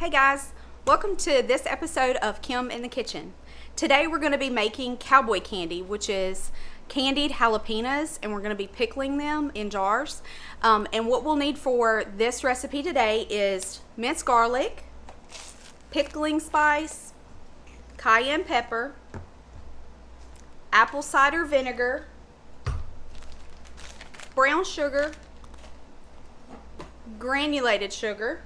Hey guys, welcome to this episode of Kim in the Kitchen. Today we're going to be making Cowboy candy, which is candied jalapenos, and we're going to be pickling them in jars. And what we'll need for this recipe today is minced garlic, pickling spice, cayenne pepper, apple cider vinegar, brown sugar, granulated sugar,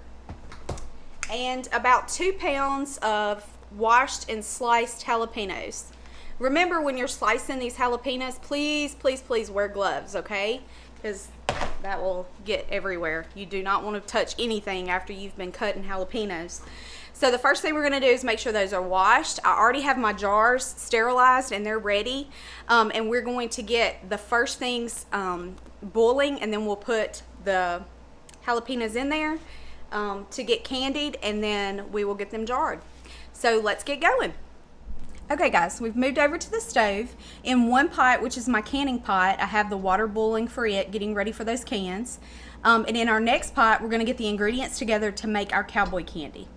and about 2 pounds of washed and sliced jalapenos. Remember, when you're slicing these jalapenos, please wear gloves, okay? Because that will get everywhere. You do not want to touch anything after you've been cutting jalapenos. So the first thing we're going to do is make sure those are washed. I already have my jars sterilized and they're ready. And we're going to get the first things boiling, and then we'll put the jalapenos in there to get candied, and then we will get them jarred. So let's get going. Okay guys, we've moved over to the stove. In one pot, which is my canning pot, I have the water boiling for it, getting ready for those cans. And in our next pot, we're going to get the ingredients together to make our cowboy candy.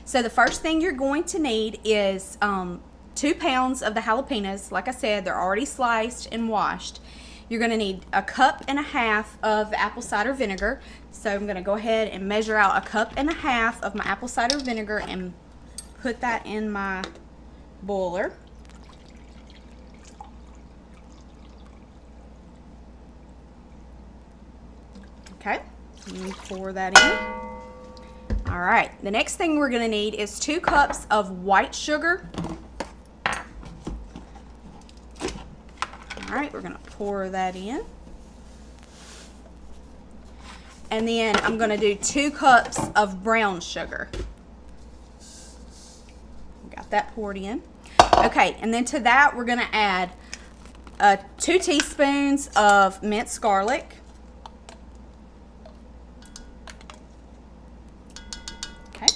So the first thing you're going to need is 2 pounds of the jalapenos. Like I said, they're already sliced and washed. You're going to need 1.5 cups of apple cider vinegar. So I'm going to go ahead and measure out 1.5 cups of my apple cider vinegar and put that in my boiler. Okay, let me pour that in. All right, the next thing we're going to need is 2 cups of white sugar. All right, we're going to pour that in. And then I'm going to do 2 cups of brown sugar. Got that poured in. Okay, and then to that we're going to add 2 teaspoons of minced garlic. Okay.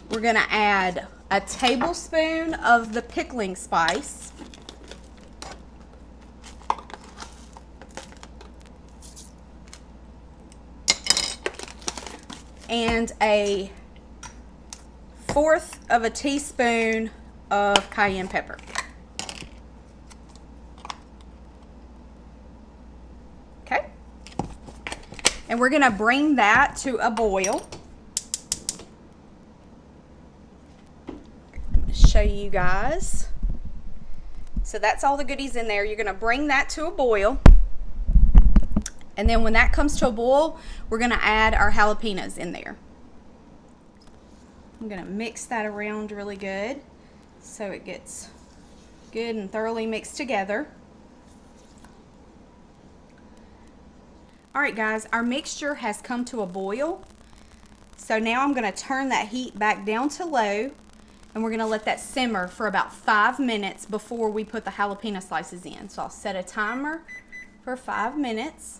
We're going to add a tablespoon of the pickling spice. And a 1/4 teaspoon of cayenne pepper. Okay. And we're going to bring that to a boil. I'm going to show you guys. So that's all the goodies in there. You're going to bring that to a boil. And then when that comes to a boil, we're going to add our jalapenos in there. I'm going to mix that around really good so it gets good and thoroughly mixed together. Alright guys, our mixture has come to a boil. So now I'm going to turn that heat back down to low, and we're going to let that simmer for about 5 minutes before we put the jalapeno slices in. So I'll set a timer for 5 minutes.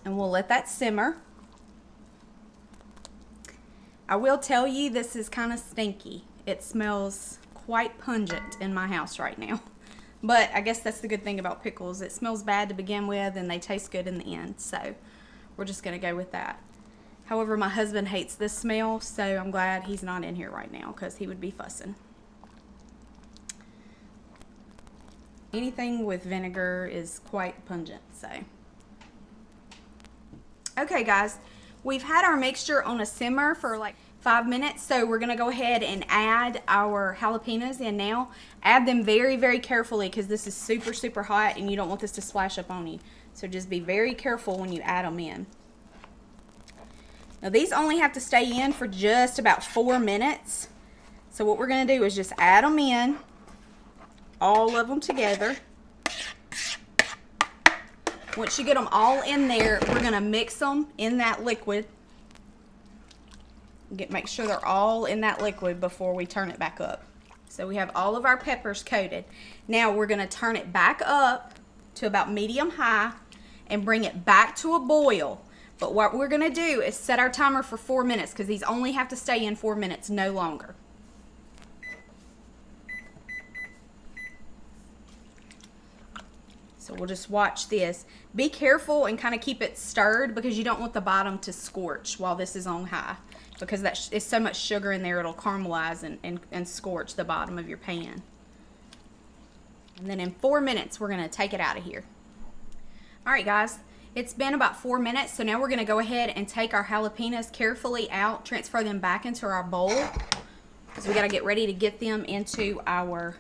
And we'll let that simmer. I will tell you, this is kind of stinky. It smells quite pungent in my house right now. But I guess that's the good thing about pickles. It smells bad to begin with, and they taste good in the end. So we're just going to go with that. However, my husband hates this smell, so I'm glad he's not in here right now because he would be fussing. Anything with vinegar is quite pungent, so. Okay guys, we've had our mixture on a simmer for like 5 minutes, so we're going to go ahead and add our jalapenos in now. Add them very carefully because this is super hot and you don't want this to splash up on you. So just be very careful when you add them in. Now these only have to stay in for just about 4 minutes. So what we're going to do is just add them in, all of them together. Once you get them all in there, we're going to mix them in that liquid. Make sure they're all in that liquid before we turn it back up. So we have all of our peppers coated. Now we're going to turn it back up to about medium high and bring it back to a boil. But what we're going to do is set our timer for 4 minutes because these only have to stay in 4 minutes, no longer. So So we'll just watch this. Be careful and kind of keep it stirred because you don't want the bottom to scorch while this is on high, because that is so much sugar in there it'll caramelize and scorch the bottom of your pan. And then in 4 minutes we're going to take it out of here. Alright guys, it's been about 4 minutes, so now we're going to go ahead and take our jalapenos carefully out, transfer them back into our bowl, because we got to get ready to get them into our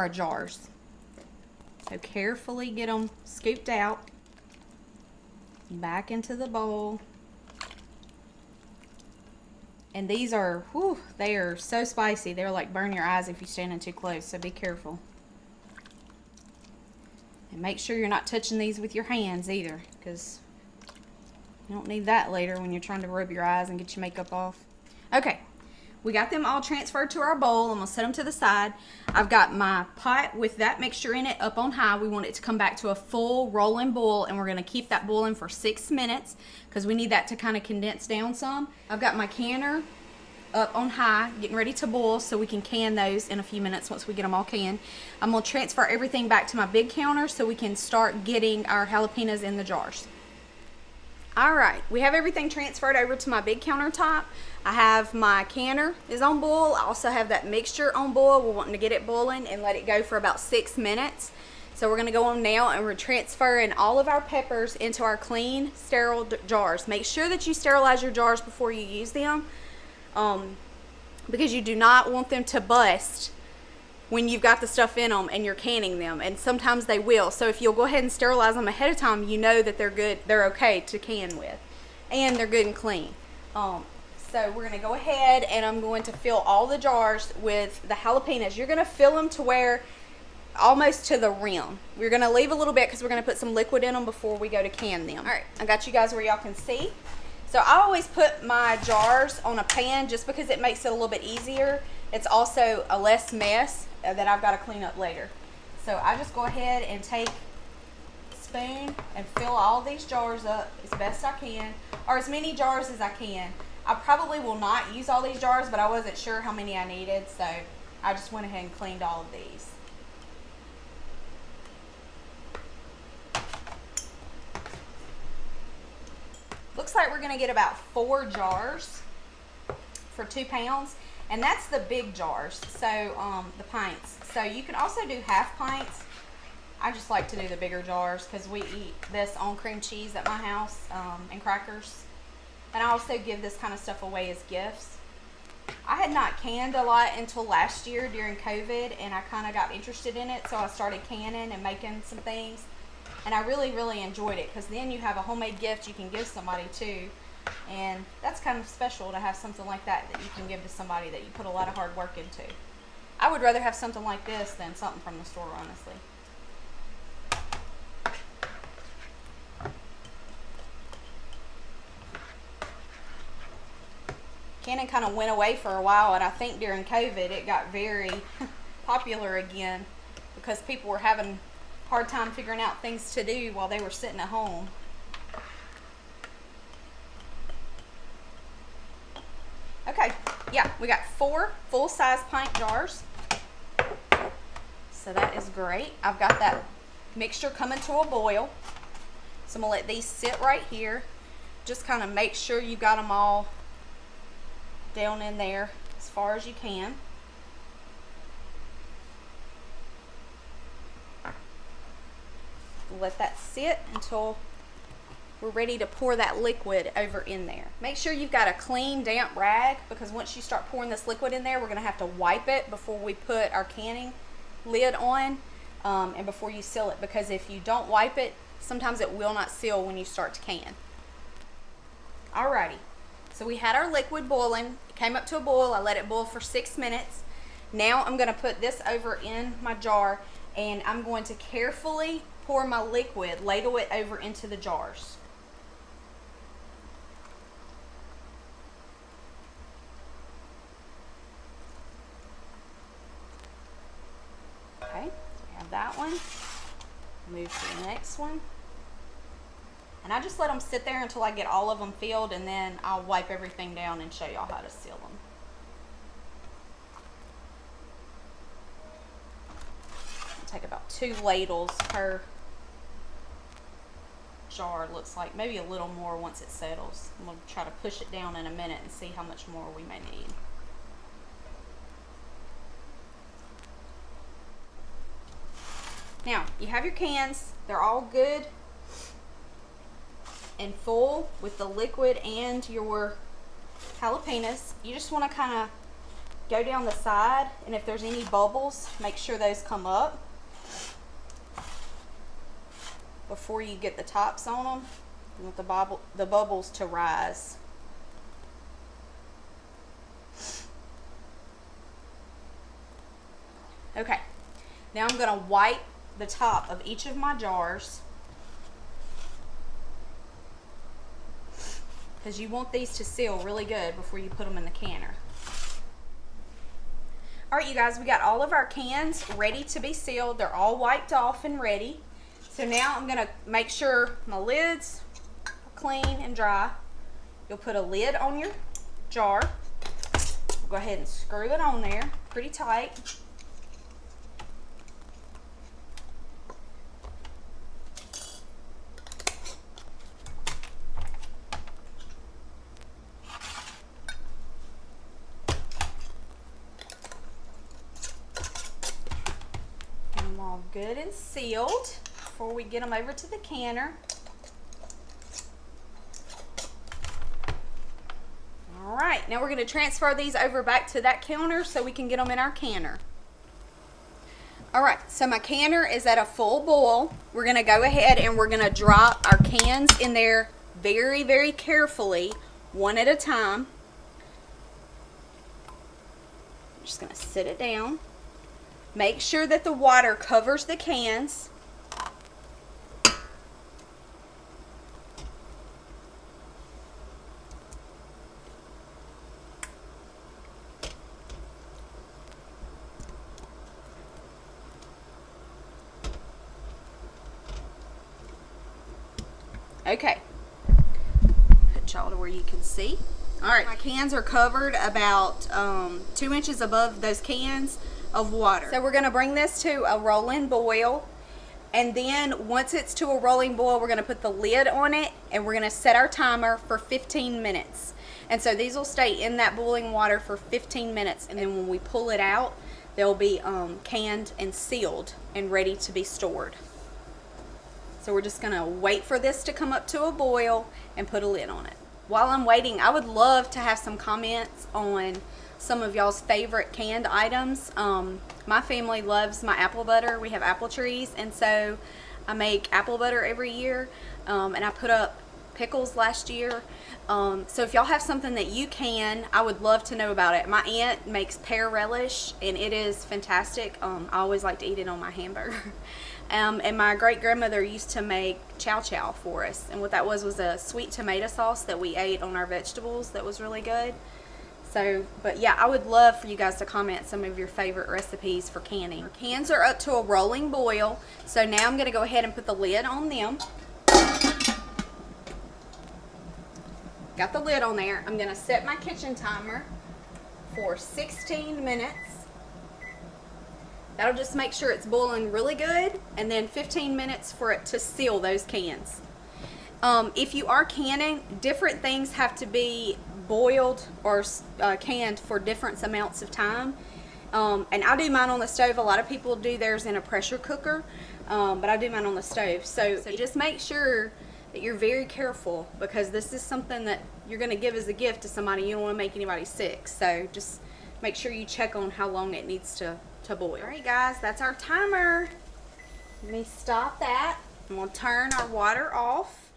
jars. So carefully get them scooped out, back into the bowl. And these are, whew, they are so spicy. They're like burn your eyes if you stand in too close, so be careful. And make sure you're not touching these with your hands either, because you don't need that later when you're trying to rub your eyes and get your makeup off. Okay. We got them all transferred to our bowl. I'm going to set them to the side. I've got my pot with that mixture in it up on high. We want it to come back to a full rolling boil, and we're going to keep that boiling for 6 minutes because we need that to kind of condense down some. I've got my canner up on high, getting ready to boil so we can can those in a few minutes once we get them all canned. I'm going to transfer everything back to my big counter so we can start getting our jalapenos in the jars. Alright, we have everything transferred over to my big countertop. I have my canner is on boil. I also have that mixture on boil. We're wanting to get it boiling and let it go for about 6 minutes. So we're going to go on now and we're transferring all of our peppers into our clean, sterile jars. Make sure that you sterilize your jars before you use them, because you do not want them to bust when you've got the stuff in them and you're canning them, and sometimes they will. So if you'll go ahead and sterilize them ahead of time, you know that they're good, they're okay to can with, and they're good and clean. So we're going to go ahead and I'm going to fill all the jars with the jalapenos. You're going to fill them to where almost to the rim. We're going to leave a little bit because we're going to put some liquid in them before we go to can them. Alright, I got you guys where y'all can see. So I always put my jars on a pan just because it makes it a little bit easier. It's also a less mess that I've got to clean up later. So I just go ahead and take a spoon and fill all these jars up as best I can, or as many jars as I can. I probably will not use all these jars, but I wasn't sure how many I needed, so I just went ahead and cleaned all of these. Looks like we're going to get about 4 jars for 2 pounds. And that's the big jars, so the pints. So you can also do half pints. I just like to do the bigger jars because we eat this on cream cheese at my house, and crackers. And I also give this kind of stuff away as gifts. I had not canned a lot until last year during COVID, and I kind of got interested in it, so I started canning and making some things. And I really, really enjoyed it because then you have a homemade gift you can give somebody too. And that's kind of special to have something like that that you can give to somebody that you put a lot of hard work into. I would rather have something like this than something from the store, honestly. Canning kind of went away for a while, and I think during COVID it got very popular again because people were having a hard time figuring out things to do while they were sitting at home. Okay, yeah, we got 4 full-size pint jars. So that is great. I've got that mixture coming to a boil. So I'm going to let these sit right here. Just kind of make sure you got them all down in there as far as you can. Let that sit until we're ready to pour that liquid over in there. Make sure you've got a clean, damp rag, because once you start pouring this liquid in there, we're going to have to wipe it before we put our canning lid on, and before you seal it, because if you don't wipe it, sometimes it will not seal when you start to can. Alrighty, so we had our liquid boiling. It came up to a boil. I let it boil for 6 minutes. Now I'm going to put this over in my jar, and I'm going to carefully pour my liquid, ladle it over into the jars. Okay, so we have that one. Move to the next one. And I just let them sit there until I get all of them filled, and then I'll wipe everything down and show y'all how to seal them. take about 2 ladles per jar, looks like. Maybe a little more once it settles. I'm going to try to push it down in a minute and see how much more we may need. Now, you have your cans. They're all good and full with the liquid and your jalapenos. You just want to kind of go down the side, and if there's any bubbles, make sure those come up before you get the tops on them. You want the bubbles to rise. Okay, now I'm going to wipe the top of each of my jars, because you want these to seal really good before you put them in the canner. Alright, you guys, we got all of our cans ready to be sealed. They're all wiped off and ready. So now I'm going to make sure my lids are clean and dry. You'll put a lid on your jar. Go ahead and screw it on there pretty tight. All good and sealed before we get them over to the canner. All right, now we're going to transfer these over back to that counter so we can get them in our canner. All right, so my canner is at a full boil. We're going to go ahead and we're going to drop our cans in there very, very carefully, one at a time. I'm just going to sit it down. Make sure that the water covers the cans. Okay. Put y'all to where you can see. All right, my cans are covered about 2 inches above those cans of water. So we're going to bring this to a rolling boil, and then once it's to a rolling boil, we're going to put the lid on it, and we're going to set our timer for 15 minutes. And so these will stay in that boiling water for 15 minutes, and then when we pull it out, they'll be canned and sealed and ready to be stored. So we're just going to wait for this to come up to a boil and put a lid on it. While I'm waiting, I would love to have some comments on some of y'all's favorite canned items. My family loves my apple butter. We have apple trees, and so I make apple butter every year, and I put up pickles last year. So if y'all have something that you can, I would love to know about it. My aunt makes pear relish, and it is fantastic. I always like to eat it on my hamburger. And my great-grandmother used to make chow chow for us, and what that was a sweet tomato sauce that we ate on our vegetables that was really good. So, but yeah, I would love for you guys to comment some of your favorite recipes for canning. Our cans are up to a rolling boil, so now I'm going to go ahead and put the lid on them. Got the lid on there. I'm going to set my kitchen timer for 16 minutes. That'll just make sure it's boiling really good, and then 15 minutes for it to seal those cans. If you are canning, different things have to be boiled or canned for different amounts of time. And I do mine on the stove. A lot of people do theirs in a pressure cooker, but I do mine on the stove. So just make sure that you're very careful, because this is something that you're going to give as a gift to somebody. You don't want to make anybody sick. So just make sure you check on how long it needs to boil. Alright guys, that's our timer. Let me stop that. I'm going to turn our water off.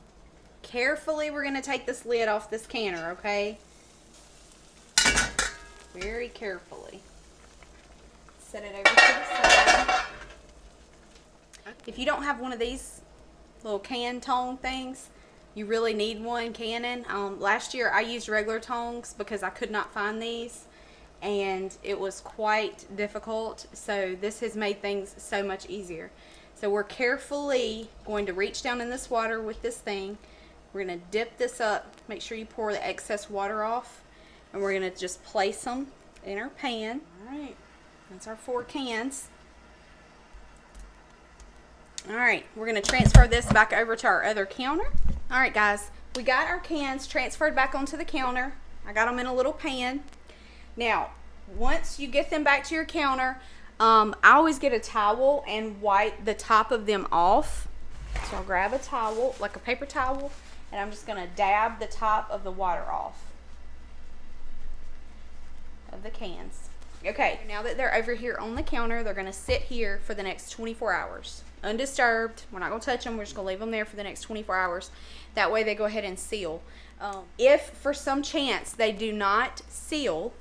Carefully, we're going to take this lid off this canner, okay? Very carefully. Set it over to the side. If you don't have one of these little can tong things, you really need one canning. Last year I used regular tongs because I could not find these, and it was quite difficult. So this has made things so much easier. So we're carefully going to reach down in this water with this thing. We're going to dip this up, make sure you pour the excess water off, and we're going to just place them in our pan. Alright, that's our 4 cans. All right, we're gonna transfer this back over to our other counter. All right, guys, we got our cans transferred back onto the counter. I got them in a little pan. Now, once you get them back to your counter, I always get a towel and wipe the top of them off. So I'll grab a towel, like a paper towel, and I'm just gonna dab the top of the water off of the cans. Okay, now that they're over here on the counter, they're gonna sit here for the next 24 hours. Undisturbed. We're not gonna touch them. We're just gonna leave them there for the next 24 hours. That way they go ahead and seal. If for some chance they do not seal,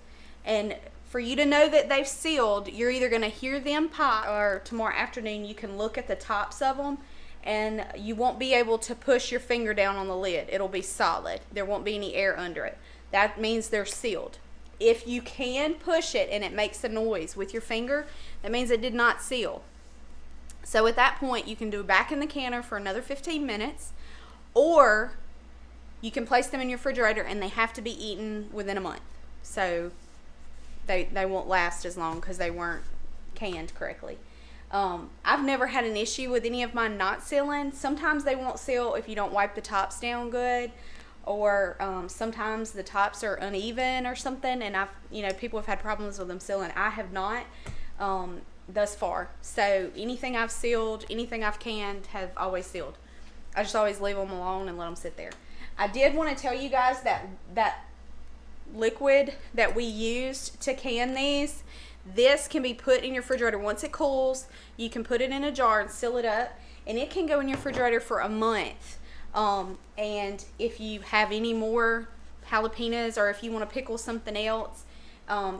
and for you to know that they've sealed, you're either gonna hear them pop, or tomorrow afternoon you can look at the tops of them and you won't be able to push your finger down on the lid. It'll be solid. There won't be any air under it. That means they're sealed. If you can push it and it makes a noise with your finger, that means it did not seal. So at that point, you can do it back in the canner for another 15 minutes, or you can place them in your refrigerator and they have to be eaten within a month. So they won't last as long because they weren't canned correctly. I've never had an issue with any of mine not sealing. Sometimes they won't seal if you don't wipe the tops down good, or sometimes the tops are uneven or something, and people have had problems with them sealing. I have not thus far. So anything I've sealed, anything I've canned, have always sealed. I just always leave them alone and let them sit there. I did want to tell you guys that liquid that we used to can these, this can be put in your refrigerator. Once it cools, you can put it in a jar and seal it up, and it can go in your refrigerator for a month. And if you have any more jalapenos, or if you want to pickle something else,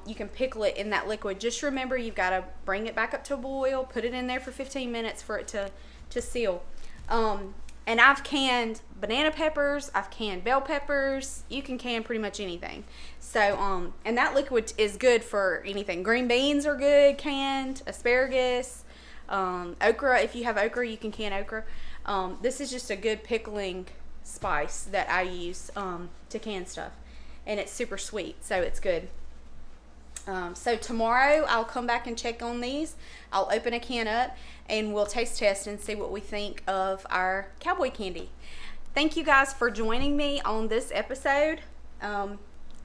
you can pickle it in that liquid. Just remember, you've got to bring it back up to a boil, put it in there for 15 minutes for it to seal. And I've canned banana peppers, I've canned bell peppers. You can can pretty much anything. So, and that liquid is good for anything. Green beans are good canned, asparagus, okra. If you have okra, you can can okra. This is just a good pickling spice that I use to can stuff, and it's super sweet, so it's good. So tomorrow I'll come back and check on these. I'll open a can up and we'll taste test and see what we think of our Cowboy candy. Thank you guys for joining me on this episode.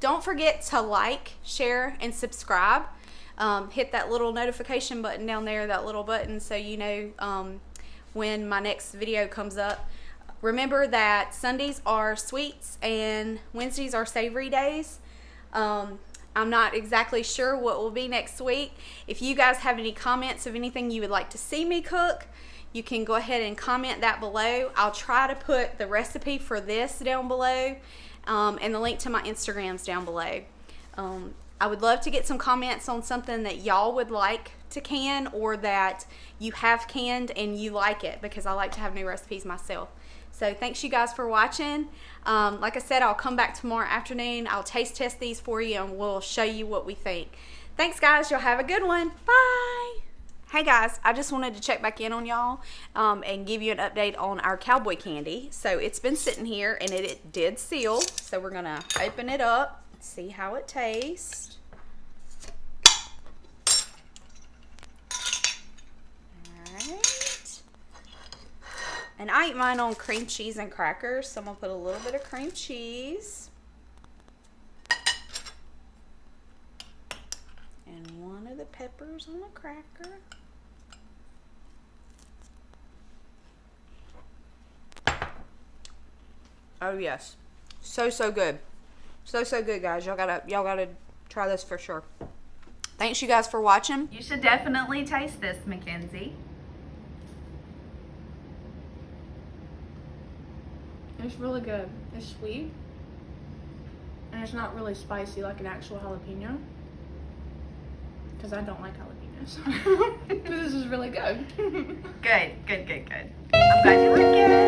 Don't forget to like, share, and subscribe. Hit that little notification button down there, that little button, so you know when my next video comes up. Remember that Sundays are sweets and Wednesdays are savory days. I'm not exactly sure what will be next week. If you guys have any comments of anything you would like to see me cook, you can go ahead and comment that below. I'll try to put the recipe for this down below, and the link to my Instagram's down below. I would love to get some comments on something that y'all would like to can, or that you have canned and you like it, because I like to have new recipes myself. So thanks you guys for watching. Like I said, I'll come back tomorrow afternoon. I'll taste test these for you and we'll show you what we think. Thanks guys, y'all have a good one. Bye. Hey guys, I just wanted to check back in on y'all and give you an update on our Cowboy candy. So it's been sitting here and it did seal. So we're gonna open it up, see how it tastes. And I eat mine on cream cheese and crackers, so I'm going to put a little bit of cream cheese. And one of the peppers on a cracker. Oh yes. So good. So good, guys. Y'all gotta try this for sure. Thanks you guys for watching. You should definitely taste this, Mackenzie. It's really good. It's sweet. And it's not really spicy like an actual jalapeno. Because I don't like jalapenos. This is really good. Good. I'm glad you like it.